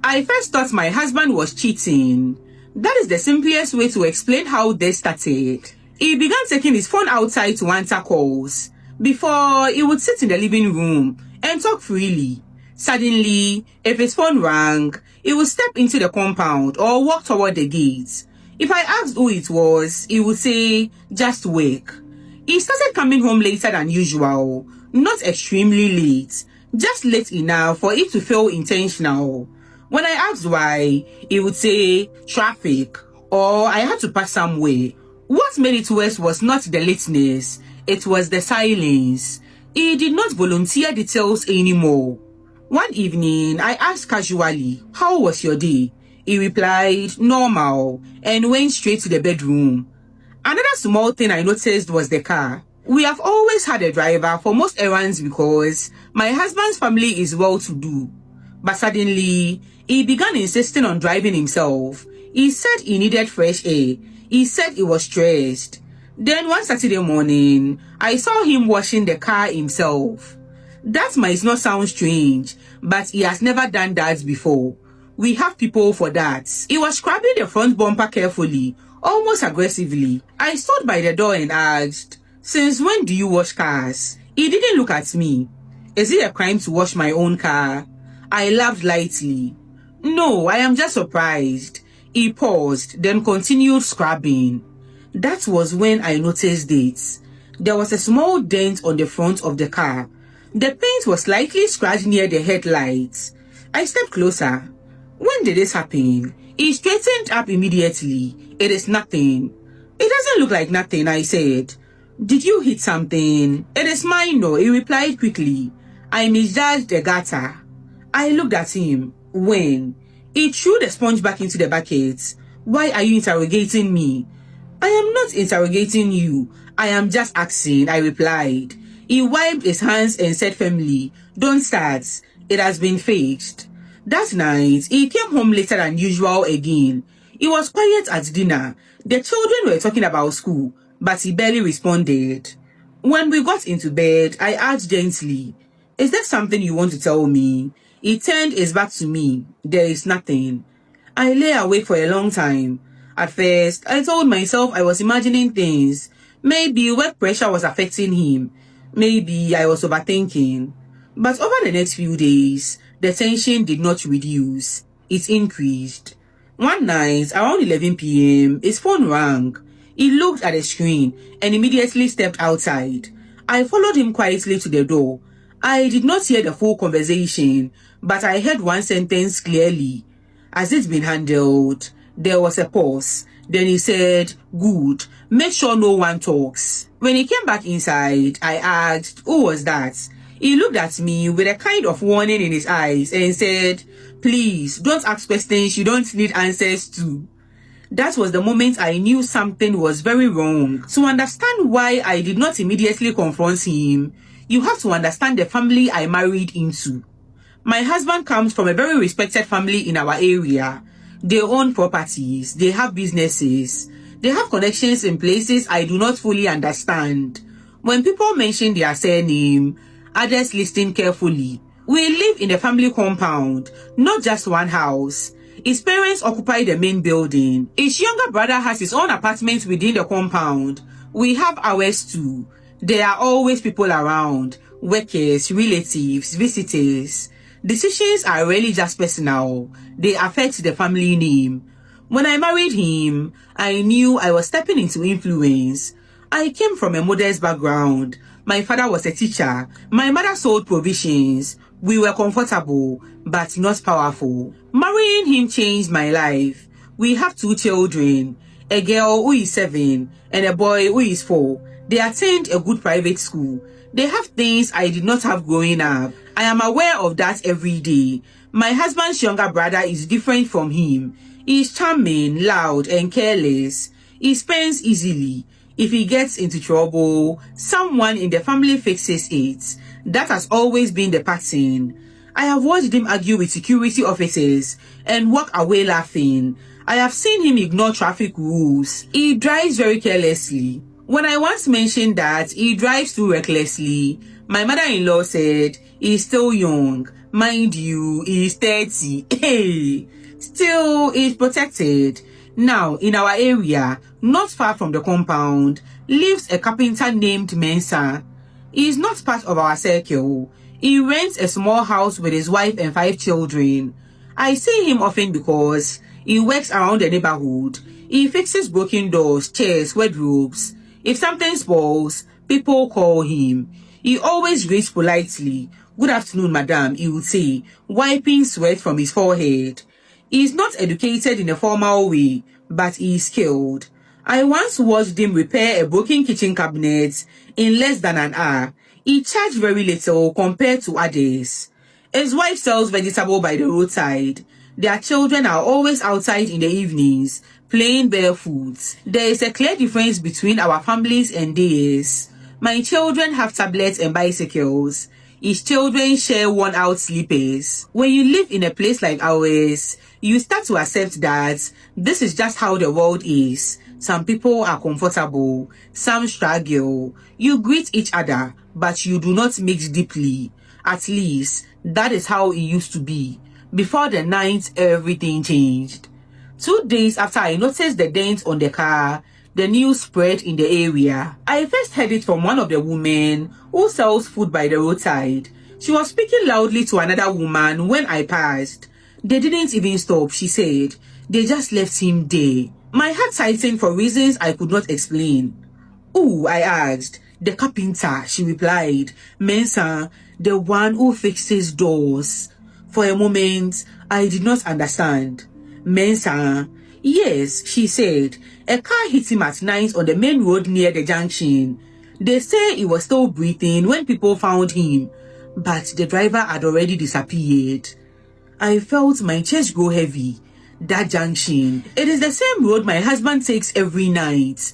I first thought my husband was cheating. That is the simplest way to explain how this started. He began taking his phone outside to answer calls. Before, he would sit in the living room and talk freely. Suddenly, if his phone rang, he would step into the compound or walk toward the gate. If I asked who it was, he would say, just wake. He started coming home later than usual, not extremely late, just late enough for it to feel intentional. When I asked why, he would say, traffic, or I had to pass somewhere. What made it worse was not the lateness, it was the silence. He did not volunteer details anymore. One evening, I asked casually, how was your day? He replied, normal, and went straight to the bedroom. Another small thing I noticed was the car. We have always had a driver for most errands because my husband's family is well-to-do. But suddenly, he began insisting on driving himself. He said he needed fresh air. He said he was stressed. Then one Saturday morning, I saw him washing the car himself. That might not sound strange, but he has never done that before. We have people for that. He was scrubbing the front bumper carefully, almost aggressively. I stood by the door and asked, since when do you wash cars? He didn't look at me. Is it a crime to wash my own car? I laughed lightly. No, I am just surprised. He paused, then continued scrubbing. That was when I noticed it. There was a small dent on the front of the car. The paint was slightly scratched near the headlights. I stepped closer. When did this happen? He straightened up immediately. It is nothing. It doesn't look like nothing, I said. Did you hit something? It is minor, he replied quickly. I misjudged the gutter. I looked at him. When? He threw the sponge back into the bucket. Why are you interrogating me? I am not interrogating you. I am just asking, I replied. He wiped his hands and said firmly, don't start. It has been fixed. That night, he came home later than usual again. He was quiet at dinner. The children were talking about school, but he barely responded. When we got into bed, I asked gently, is there something you want to tell me? He turned his back to me. There is nothing. I lay awake for a long time. At first, I told myself I was imagining things. Maybe work pressure was affecting him. Maybe I was overthinking. But over the next few days, the tension did not reduce. It increased. One night, around 11 p.m., his phone rang. He looked at the screen and immediately stepped outside. I followed him quietly to the door. I did not hear the full conversation, but I heard one sentence clearly. Has it been handled? There was a pause. Then he said, good, make sure no one talks. When he came back inside, I asked, who was that? He looked at me with a kind of warning in his eyes and said, please, don't ask questions you don't need answers to. That was the moment I knew something was very wrong. To understand why I did not immediately confront him, you have to understand the family I married into. My husband comes from a very respected family in our area. They own properties, they have businesses, they have connections in places I do not fully understand. When people mention their surname, others listen carefully. We live in a family compound, not just one house. His parents occupy the main building. His younger brother has his own apartment within the compound. We have ours too. There are always people around, workers, relatives, visitors. Decisions are really just personal. They affect the family name. When I married him, I knew I was stepping into influence. I came from a modest background. My father was a teacher. My mother sold provisions. We were comfortable, but not powerful. Marrying him changed my life. We have 2 children, a girl who is 7 and a boy who is 4. They attend a good private school. They have things I did not have growing up. I am aware of that every day. My husband's younger brother is different from him. He is charming, loud, and careless. He spends easily. If he gets into trouble, someone in the family fixes it. That has always been the pattern. I have watched him argue with security officers and walk away laughing. I have seen him ignore traffic rules. He drives very carelessly. When I once mentioned that he drives too recklessly, my mother-in-law said, he's still young. Mind you, he's 30. Hey, still is protected. Now, in our area, not far from the compound, lives a carpenter named Mensah. He is not part of our circle. He rents a small house with his wife and 5 children. I see him often because he works around the neighborhood. He fixes broken doors, chairs, wardrobes. If something spoils, people call him. He always greets politely. "Good afternoon, madam," he would say, wiping sweat from his forehead. He is not educated in a formal way, but he is skilled. I once watched him repair a broken kitchen cabinet in less than an hour. He charged very little compared to others. His wife sells vegetable by the roadside. Their children are always outside in the evenings, playing barefoot. There is a clear difference between our families and theirs. My children have tablets and bicycles. His children share worn-out sleepers. When you live in a place like ours, you start to accept that this is just how the world is. Some people are comfortable, some struggle. You greet each other, but you do not mix deeply. At least, that is how it used to be. Before the night, everything changed. 2 days after I noticed the dent on the car, the news spread in the area. I first heard it from one of the women who sells food by the roadside. She was speaking loudly to another woman when I passed. They didn't even stop, she said. They just left him there. My heart tightened for reasons I could not explain. "Who?" I asked. "The carpenter," she replied. "Mensah, the one who fixes doors." For a moment, I did not understand. "Mensah?" "Yes," she said. "A car hit him at night on the main road near the junction. They say he was still breathing when people found him, but the driver had already disappeared." I felt my chest grow heavy. That junction. It is the same road my husband takes every night.